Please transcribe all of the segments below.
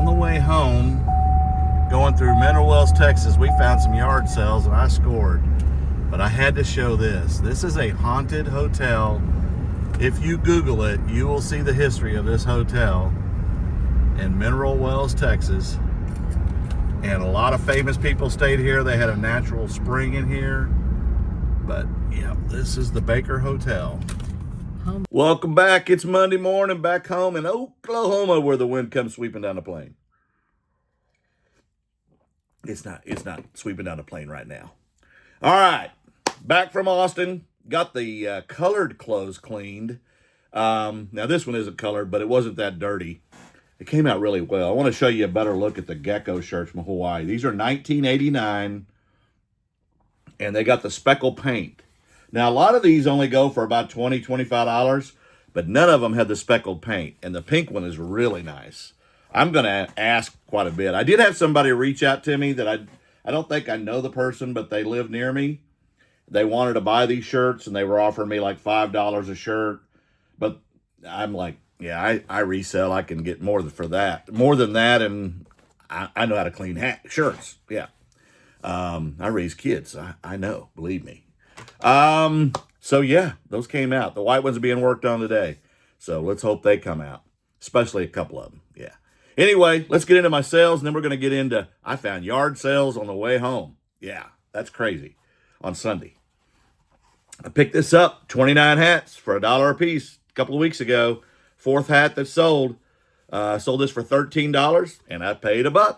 On the way home, going through Mineral Wells, Texas, we found some yard sales and I scored. But I had to show this. This is a haunted hotel. If you Google it, you will see the history of this hotel in Mineral Wells, Texas. And a lot of famous people stayed here. They had a natural spring in here. But yeah, this is the Baker Hotel. Welcome back. It's Monday morning back home in Oklahoma where the wind comes sweeping down the plain. It's not sweeping down the plain right now. All right, back from Austin. Got the colored clothes cleaned. Now this one isn't colored, but it wasn't that dirty. It came out really well. I want to show you a better look at the gecko shirts from Hawaii. These are $19.89, and they got the speckle paint. Now, a lot of these only go for about $20, $25, but none of them had the speckled paint, and the pink one is really nice. I'm going to ask quite a bit. I did have somebody reach out to me that I don't think I know the person, but they live near me. They wanted to buy these shirts, and they were offering me like $5 a shirt, but I'm like, yeah, I resell. I can get more for that. More than that, and I know how to clean shirts. Yeah. I raise kids. I know, believe me. So yeah, those came out. The white ones are being worked on today. So let's hope they come out, especially a couple of them. Yeah. Anyway, let's get into my sales, and then we're going to get into, I found yard sales on the way home. Yeah, that's crazy. On Sunday. I picked this up, 29 hats for $1 a piece a couple of weeks ago. Fourth hat that sold. Sold this for $13, and I paid $1.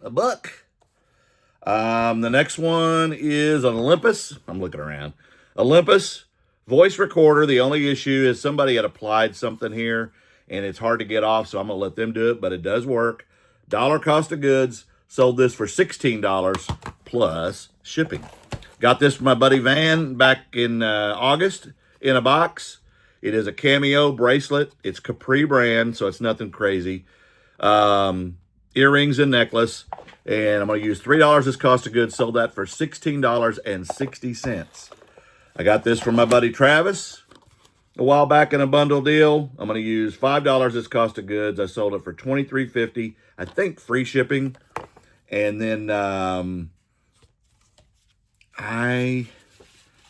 $1. The next one is an Olympus. I'm looking around. Olympus voice recorder. The only issue is somebody had applied something here, and it's hard to get off, so I'm going to let them do it, but it does work. Dollar cost of goods. Sold this for $16 plus shipping. Got this from my buddy Van back in August in a box. It is a Cameo bracelet. It's Capri brand, so it's nothing crazy. Earrings and necklace. And I'm going to use $3 as cost of goods. Sold that for $16.60. I got this from my buddy Travis a while back in a bundle deal. I'm going to use $5 as cost of goods. I sold it for $23.50. I think free shipping. And then I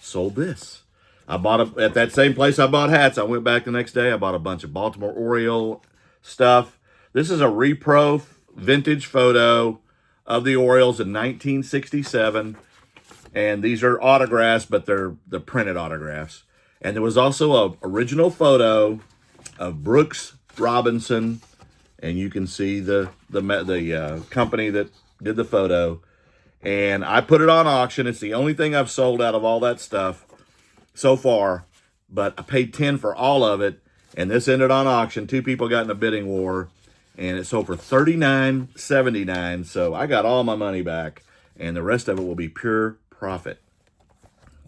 sold this. I bought it at that same place I bought hats. I went back the next day. I bought a bunch of Baltimore Oriole stuff. This is a repro vintage photo of the Orioles in 1967. And these are autographs, but they're the printed autographs. And there was also an original photo of Brooks Robinson. And you can see the company that did the photo. And I put it on auction. It's the only thing I've sold out of all that stuff so far. But I paid $10 for all of it. And this ended on auction. Two people got in a bidding war. And it sold for $39.79. So I got all my money back. And the rest of it will be pure profit.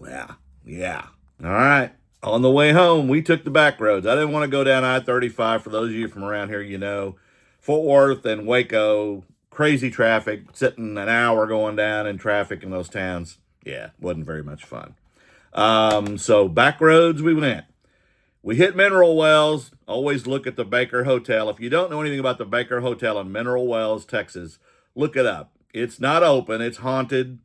Yeah. All right. On the way home, we took the back roads. I didn't want to go down I-35. For those of you from around here, you know. Fort Worth and Waco, crazy traffic. Sitting an hour going down in traffic in those towns. Yeah, wasn't very much fun. So back roads we went. We hit Mineral Wells. Always look at the Baker Hotel. If you don't know anything about the Baker Hotel in Mineral Wells, Texas, look it up. It's not open. It's haunted.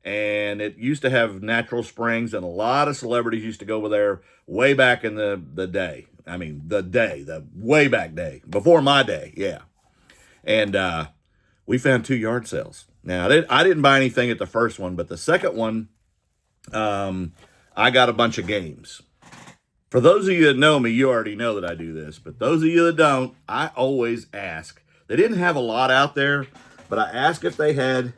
And it used to have natural springs, and a lot of celebrities used to go over there way back in the day. I mean, the way back day. Before my day, yeah. And we found 2 yard sales. Now, I didn't buy anything at the first one, but the second one, I got a bunch of games. For those of you that know me, you already know that I do this. But those of you that don't, I always ask. They didn't have a lot out there, but I asked if they had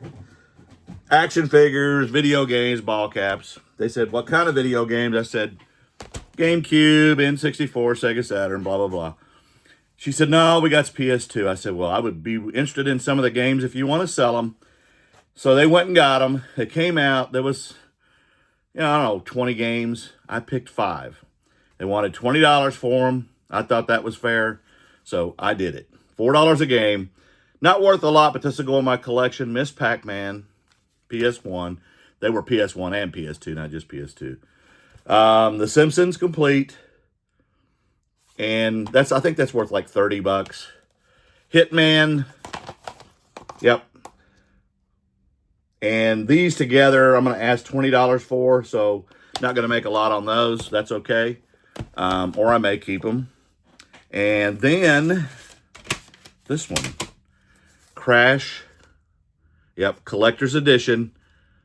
action figures, video games, ball caps. They said, what kind of video games? I said, GameCube, N64, Sega Saturn, blah, blah, blah. She said, no, we got PS2. I said, well, I would be interested in some of the games if you want to sell them. So they went and got them. It came out. There was, I don't know, 20 games. I picked 5. They wanted $20 for them. I thought that was fair. So I did it. $4 a game. Not worth a lot, but this will go in my collection. Miss Pac-Man, PS1. They were PS1 and PS2, not just PS2. The Simpsons complete. And I think that's worth like $30. Hitman, Yep. And these together, I'm going to ask $20 for, so not going to make a lot on those. That's okay. Or I may keep them. And then this one, Crash. Yep, collector's edition.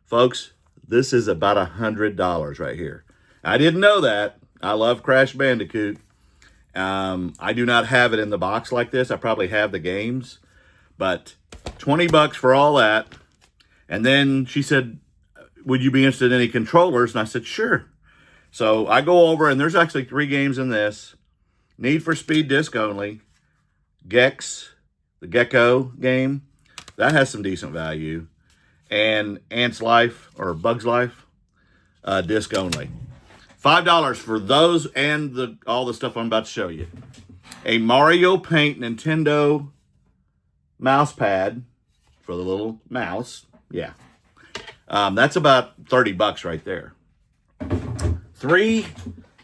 Folks, this is about $100 right here. I didn't know that. I love Crash Bandicoot. I do not have it in the box like this. I probably have the games. But 20 bucks for all that. And then she said, would you be interested in any controllers? And I said, sure. So I go over, and there's actually 3 games in this. Need for Speed disc only. Gex, the Gecko game. That has some decent value. And Ant's Life, or Bug's Life, disc only. $5 for those and all the stuff I'm about to show you. A Mario Paint Nintendo mouse pad for the little mouse. Yeah. That's about 30 bucks right there. 3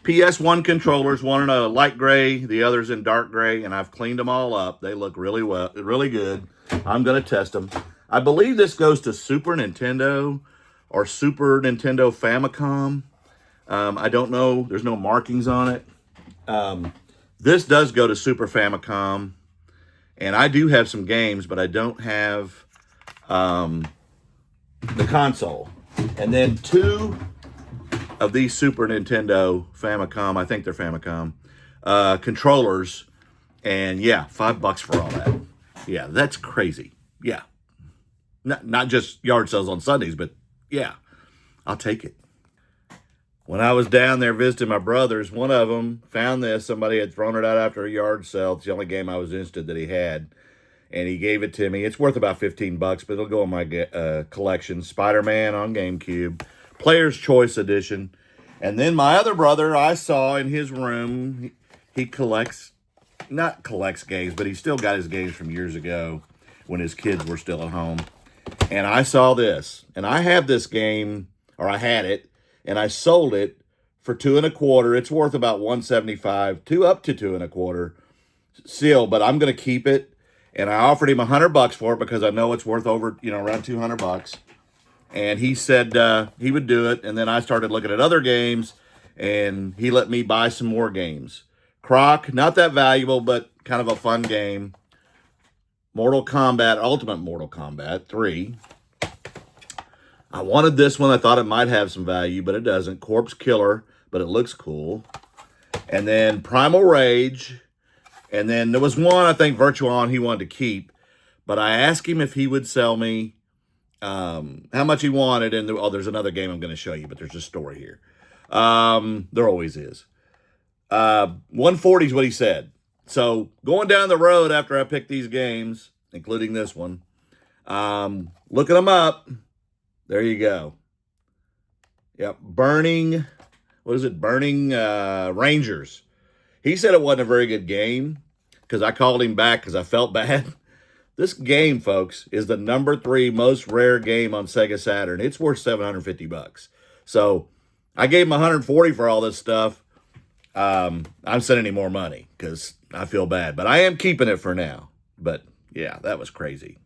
PS1 controllers, one in a light gray, the other's in dark gray, and I've cleaned them all up. They look really good. I'm going to test them. I believe this goes to Super Nintendo or Super Nintendo Famicom. I don't know. There's no markings on it. This does go to Super Famicom, and I do have some games, but I don't have the console. And then 2 of these Super Nintendo Famicom, I think they're Famicom, controllers. And yeah, $5 for all that. Yeah, that's crazy. Yeah. Not just yard sales on Sundays, but yeah, I'll take it. When I was down there visiting my brothers, one of them found this. Somebody had thrown it out after a yard sale. It's the only game I was interested that he had. And he gave it to me. It's worth about 15 bucks, but it'll go in my collection. Spider-Man on GameCube. Player's Choice Edition. And then my other brother, I saw in his room, he not collects games, but he still got his games from years ago when his kids were still at home. And I saw this. And I have this game, or I had it, and I sold it for $2 1/4. It's worth about $175, up to $2 1/4 still, but I'm going to keep it. And I offered him $100 for it because I know it's worth over, around $200. And he said he would do it. And then I started looking at other games, and he let me buy some more games. Croc, not that valuable, but kind of a fun game. Mortal Kombat, Ultimate Mortal Kombat 3. I wanted this one. I thought it might have some value, but it doesn't. Corpse Killer, but it looks cool. And then Primal Rage. And then there was one, I think, Virtuon he wanted to keep. But I asked him if he would sell me how much he wanted. And there's another game I'm going to show you, but there's a story here. There always is. 140 is what he said. So going down the road after I picked these games, including this one, looking them up, there you go. Yep, Burning Rangers. He said it wasn't a very good game because I called him back because I felt bad. This game, folks, is the number 3 most rare game on Sega Saturn. It's worth $750. So I gave him $140 for all this stuff. I'm sending him more money because I feel bad. But I am keeping it for now. But yeah, that was crazy.